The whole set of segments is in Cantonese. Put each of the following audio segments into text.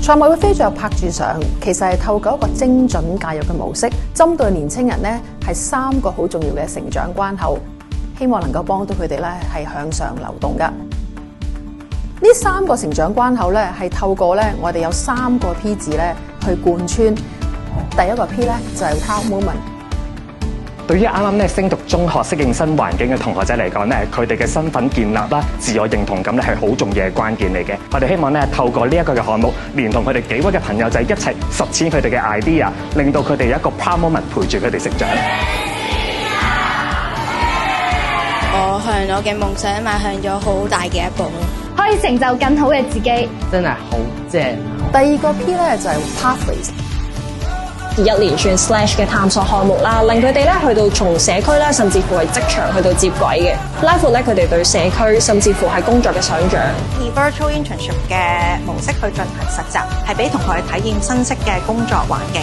賽馬會飛象拍住上，其實係透過一個精準教育嘅模式，針對年青人呢係3個好重要嘅成長關口，希望能夠幫到佢哋咧係向上流動噶。呢3個成長關口咧係透過咧我哋有3個 P 字咧去貫穿。第一個 P 咧就係 Proud Moment。對於啱啱咧升讀中學適應新環境嘅同學仔嚟講咧，佢哋嘅身份建立啦、自我認同感咧係好重要嘅關鍵嚟嘅。我哋希望咧透過呢一個嘅項目，連同佢哋幾位嘅朋友仔一齊實踐佢哋嘅 idea， 令到佢哋有一個 proud moment 陪住佢哋成長。我向我嘅夢想邁向咗好大嘅一步，可以成就更好嘅自己，真係好正。第二個 P 咧就係 Pathways。一連串 Slash 嘅探索項目啦，令佢哋咧去到從社區啦，甚至乎係職場去到接軌嘅，拉闊咧佢哋對社區甚至乎係工作嘅想像。以 virtual internship 嘅模式去進行實習，係俾同學去體驗新式嘅工作環境。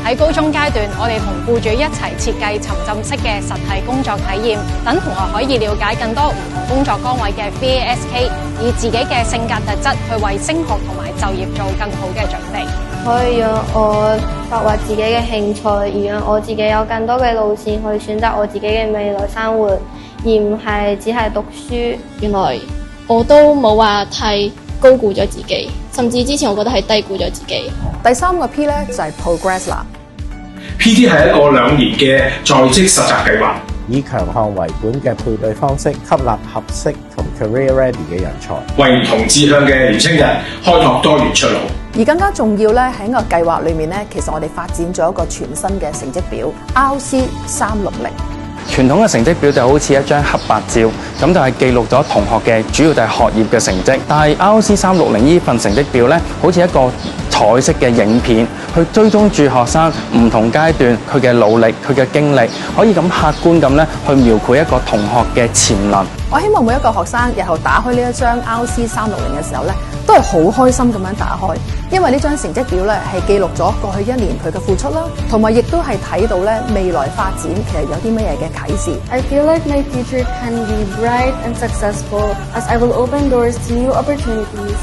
喺高中階段，我哋同僱主一齊設計沉浸式嘅實體工作體驗，等同學可以了解更多唔同工作崗位嘅 VASK， 以自己嘅性格特質去為升學同埋就業做更好嘅準備。可以讓我發掘自己嘅興趣，而讓我自己有更多嘅路線去選擇我自己嘅未來生活，而唔係只係讀書。原來我都冇話太高估咗自己，甚至之前我覺得係低估咗自己。第3個 P 咧就係 Progress 啦。PT 係一個2年嘅在職實習計劃，以強項為本嘅配對方式，吸納合適同 career ready 嘅人才，為唔同志向嘅年青人開拓多元出路。而更加重要咧喺呢個計劃裏面咧，其實我哋發展咗一個全新嘅成績表 RC 360。傳統嘅成績表就好似一張黑白照，咁就係記錄咗同學嘅主要就係學業嘅成績。但係 RC 360呢份成績表咧，好似一個彩色嘅影片，去追蹤住學生唔同階段佢嘅努力、佢嘅經歷，可以咁客觀咁咧去描繪一個同學嘅潛能。我希望每一個學生日後打開呢一張 RC 360嘅時候咧，都係好開心咁樣打開，因為呢張成績表咧係記錄咗過去1年佢嘅付出啦，同埋亦都係睇到咧未來發展其實有啲乜嘢嘅啟示。I feel like my future can be bright and successful as I will open doors to new opportunities.